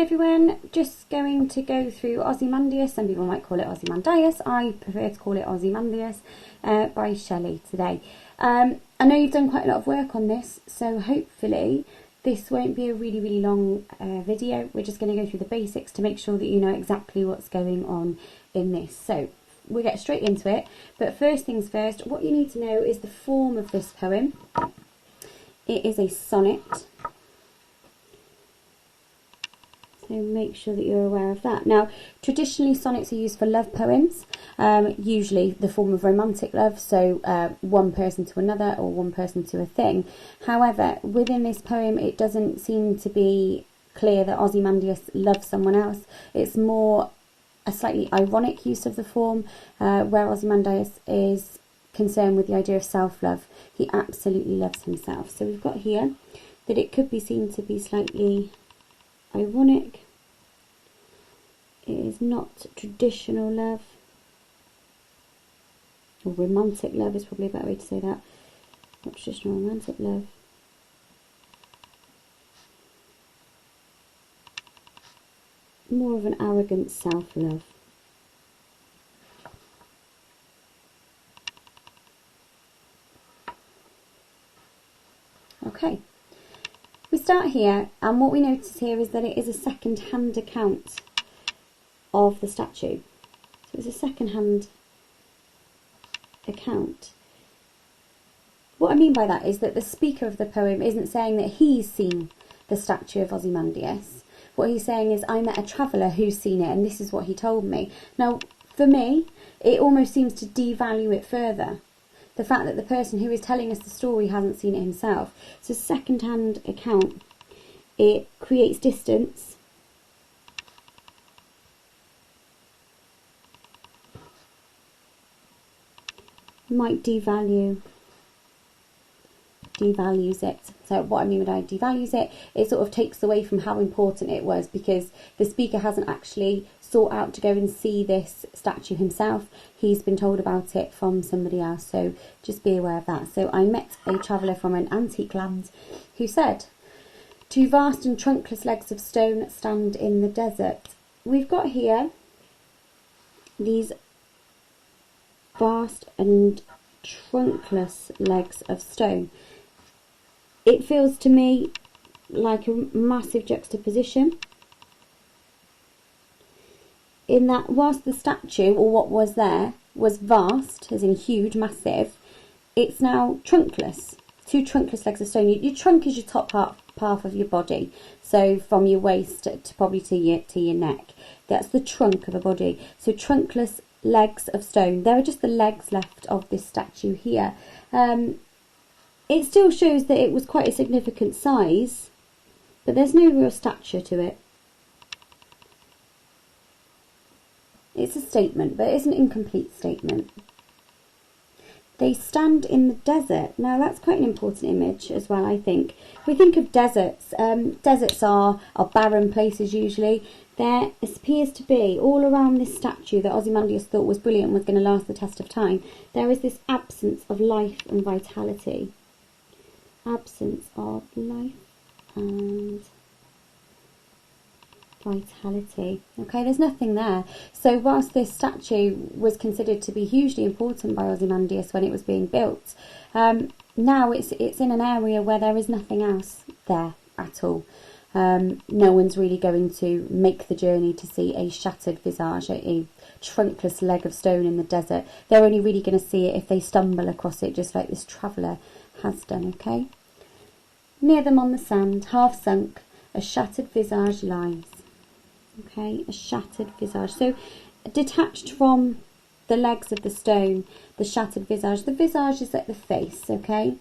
everyone, just going to go through Ozymandias, some people might call it Ozymandias, I prefer to call it Ozymandias, by Shelley today. I know you've done quite a lot of work on this, so hopefully this won't be a really long video. We're just going to go through the basics to make sure that you know exactly what's going on in this. So we'll get straight into it, but first things first, what you need to know is the form of this poem. It is a sonnet. So make sure that you're aware of that. Now, traditionally sonnets are used for love poems, usually the form of romantic love, so one person to another or one person to a thing. However, within this poem it doesn't seem to be clear that Ozymandias loves someone else. It's more a slightly ironic use of the form, where Ozymandias is concerned with the idea of self-love. He absolutely loves himself. So we've got here that it could be seen to be slightly ironic. It is not traditional love, or romantic love is probably a better way to say that. Not traditional romantic love. More of an arrogant self-love. Okay. We start here, and what we notice here is that it is a second-hand account of the statue. So it's a second-hand account. What I mean by that is that the speaker of the poem isn't saying that he's seen the statue of Ozymandias. What he's saying is, I met a traveller who's seen it, and this is what he told me. Now, for me, it almost seems to devalue it further. The fact that the person who is telling us the story hasn't seen it himself. It's a second-hand account. It creates distance. Might devalues it. So what I mean by devalues it, it sort of takes away from how important it was, because the speaker hasn't actually sought out to go and see this statue himself. He's been told about it from somebody else, so just be aware of that. So I met a traveller from an antique land who said, "Two vast and trunkless legs of stone stand in the desert." We've got here these vast and trunkless legs of stone. It feels to me like a massive juxtaposition, in that whilst the statue, or what was there, was vast, as in huge, massive, it's now trunkless. Two trunkless legs of stone. Your trunk is your top half of your body, so from your waist to probably to your neck. That's the trunk of a body. So trunkless legs of stone. There are just the legs left of this statue here. It still shows that it was quite a significant size, but there's no real stature to it. It's a statement, but it's an incomplete statement. They stand in the desert. Now that's quite an important image as well, I think. If we think of deserts, deserts are barren places usually. There appears to be, all around this statue that Ozymandias thought was brilliant and was going to last the test of time, there is this absence of life and vitality. Absence of life and vitality. Okay, there's nothing there. So whilst this statue was considered to be hugely important by Ozymandias when it was being built, now it's in an area where there is nothing else there at all. No one's really going to make the journey to see a shattered visage, a trunkless leg of stone in the desert. They're only really going to see it if they stumble across it, just like this traveller has done, okay? Near them on the sand, half sunk, a shattered visage lies. Okay, a shattered visage. So detached from the legs of the stone, the shattered visage. The visage is like the face, okay?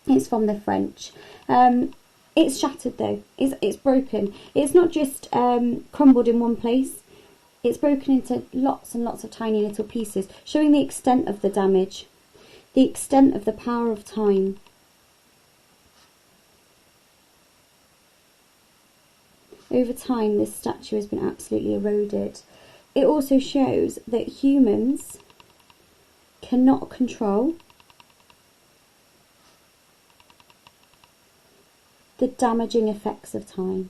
It's from the French. It's shattered though. It's broken. It's not just crumbled in one place. It's broken into lots and lots of tiny little pieces, showing the extent of the damage, the extent of the power of time. Over time, this statue has been absolutely eroded. It also shows that humans cannot control the damaging effects of time.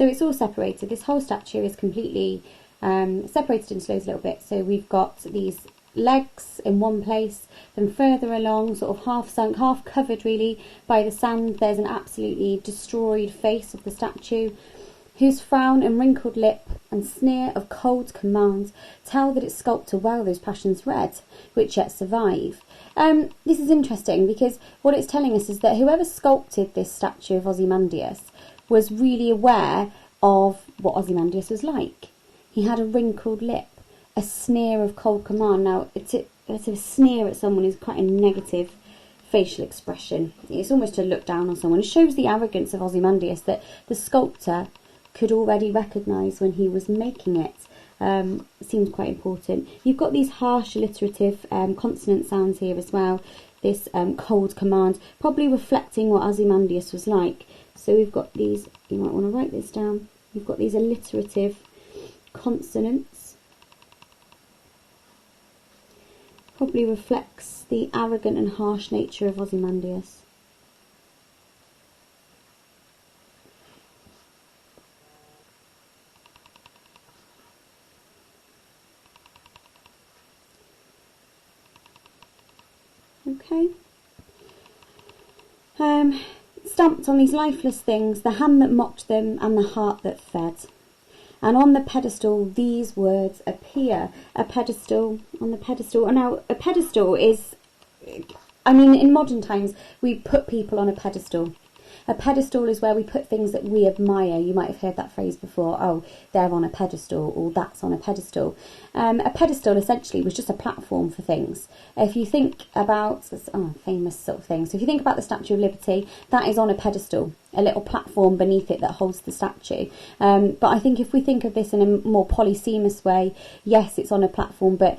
So it's all separated. This whole statue is completely separated into loads little bits. So we've got these legs in one place, then further along, sort of half sunk, half covered really by the sand, there's an absolutely destroyed face of the statue, whose frown and wrinkled lip and sneer of cold command tell that its sculptor well those passions read, which yet survive. This is interesting because what it's telling us is that whoever sculpted this statue of Ozymandias was really aware of what Ozymandias was like. He had a wrinkled lip, a sneer of cold command. Now, to sneer at someone is quite a negative facial expression. It's almost to look down on someone. It shows the arrogance of Ozymandias that the sculptor could already recognise when he was making it. Seems quite important. You've got these harsh alliterative consonant sounds here as well. This cold command, probably reflecting what Ozymandias was like. So we've got these, you might want to write this down. You've got these alliterative consonants. Probably reflects the arrogant and harsh nature of Ozymandias. Okay. Stamped on these lifeless things, the hand that mocked them and the heart that fed. And on the pedestal, these words appear. A pedestal, on the pedestal. And now, a pedestal is, I mean, in modern times, we put people on a pedestal. A pedestal is where we put things that we admire. You might have heard that phrase before. Oh, they're on a pedestal, or that's on a pedestal. A pedestal essentially was just a platform for things. If you think about, famous sort of thing. So if you think about the Statue of Liberty, that is on a pedestal, a little platform beneath it that holds the statue. But I think if we think of this in a more polysemous way, yes, it's on a platform, but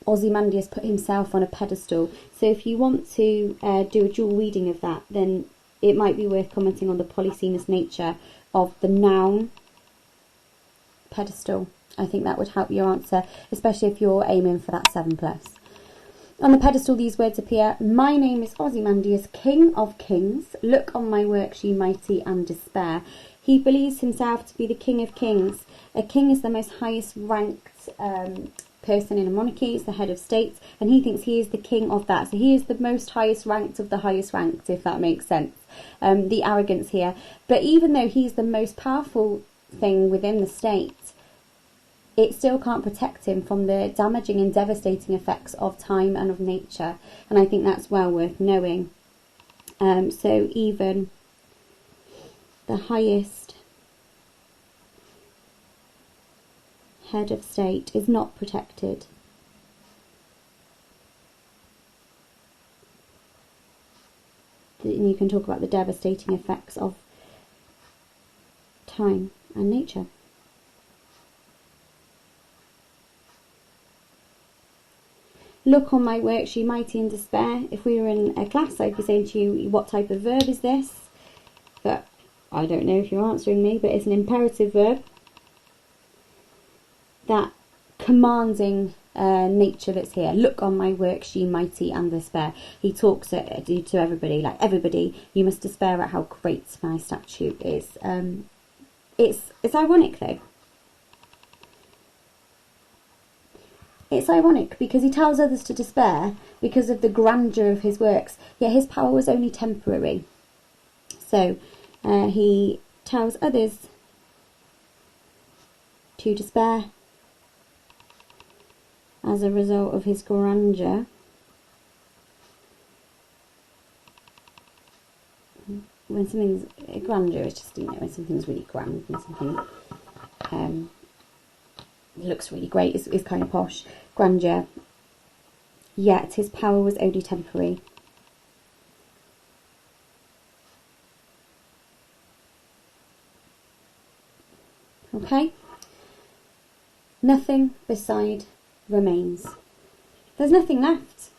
Ozymandias put himself on a pedestal. So if you want to do a dual reading of that, then it might be worth commenting on the polysemous nature of the noun pedestal. I think that would help your answer, especially if you're aiming for that 7+. On the pedestal, these words appear. My name is Ozymandias, King of Kings. Look on my works, ye mighty, and despair. He believes himself to be the King of Kings. A king is the most highest ranked person in a monarchy, is the head of state, and he thinks he is the king of that. So he is the most highest ranked of the highest ranked, if that makes sense. The arrogance here. But even though he's the most powerful thing within the state, it still can't protect him from the damaging and devastating effects of time and of nature. And I think that's well worth knowing. So even the highest head of state is not protected. And you can talk about the devastating effects of time and nature. Look on my works, ye mighty, in despair. If we were in a class, I'd be saying to you, what type of verb is this? But I don't know if you're answering me, but it's an imperative verb. That commanding nature that's here. Look on my works, ye mighty, and despair. He talks to everybody, like, everybody, you must despair at how great my statue is. It's ironic though. It's ironic because he tells others to despair because of the grandeur of his works, yet his power was only temporary. So he tells others to despair as a result of his grandeur. When something's grandeur, it's just, when something's really grand, when something looks really great, is kind of posh, grandeur. Yet his power was only temporary. Okay? Nothing beside remains. There's nothing left.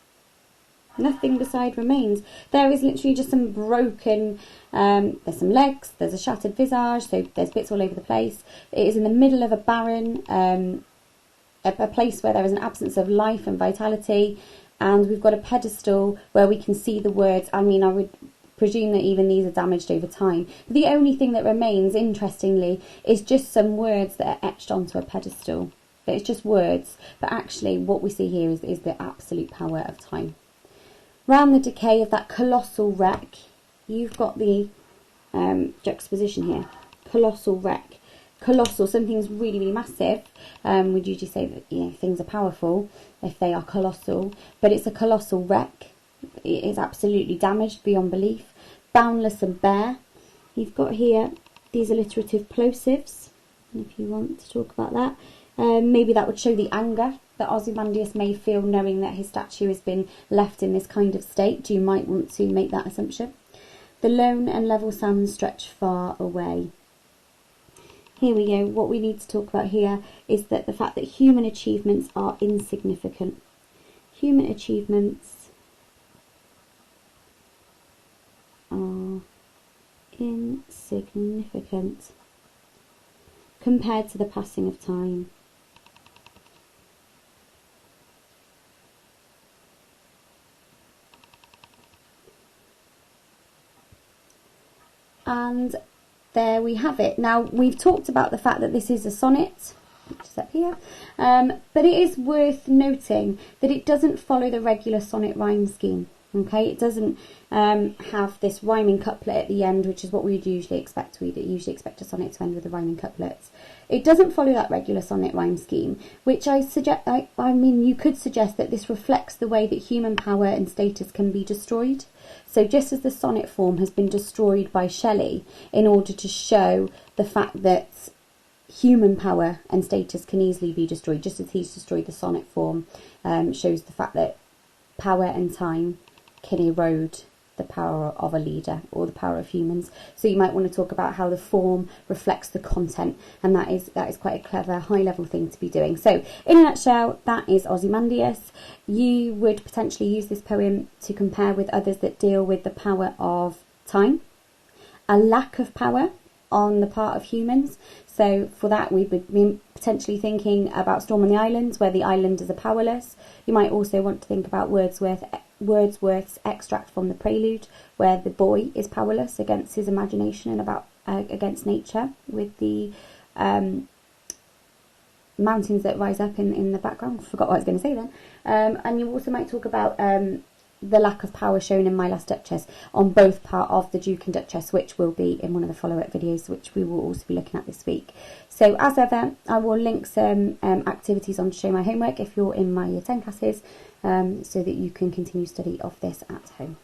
Nothing beside remains. There is literally just some broken, there's some legs, there's a shattered visage, so there's bits all over the place. It is in the middle of a barren, a place where there is an absence of life and vitality, and we've got a pedestal where we can see the words. I mean, I would presume that even these are damaged over time. But the only thing that remains, interestingly, is just some words that are etched onto a pedestal. But it's just words, but actually what we see here is the absolute power of time. Round the decay of that colossal wreck, you've got the juxtaposition here. Colossal wreck. Colossal, something's really, really massive. We'd usually say that, you know, things are powerful if they are colossal, but it's a colossal wreck. It is absolutely damaged beyond belief. Boundless and bare. You've got here these alliterative plosives, if you want to talk about that. Maybe that would show the anger that Ozymandias may feel knowing that his statue has been left in this kind of state. You might want to make that assumption. The lone and level sands stretch far away. Here we go. What we need to talk about here is that the fact that human achievements are insignificant. Human achievements are insignificant compared to the passing of time. And there we have it. Now, we've talked about the fact that this is a sonnet, which is up here, but it is worth noting that it doesn't follow the regular sonnet rhyme scheme. Okay, it doesn't have this rhyming couplet at the end, which is what we'd usually expect. We'd usually expect a sonnet to end with a rhyming couplet. It doesn't follow that regular sonnet rhyme scheme, which I mean, you could suggest that this reflects the way that human power and status can be destroyed. So just as the sonnet form has been destroyed by Shelley in order to show the fact that human power and status can easily be destroyed, just as he's destroyed the sonnet form, shows the fact that power and time can erode the power of a leader or the power of humans. So you might want to talk about how the form reflects the content, and that is quite a clever high level thing to be doing. So in a nutshell, that is Ozymandias. You would potentially use this poem to compare with others that deal with the power of time, a lack of power on the part of humans. So for that, we would be potentially thinking about Storm on the Islands, where the islanders are powerless. You might also want to think about Wordsworth's extract from the Prelude, where the boy is powerless against his imagination and against nature, with the mountains that rise up in the background. I forgot what I was going to say then. And you also might talk about the lack of power shown in My Last Duchess on both part of the Duke and Duchess, which will be in one of the follow-up videos, which we will also be looking at this week. So as ever, I will link some activities on to show my homework if you're in my Year 10 classes, so that you can continue study of this at home.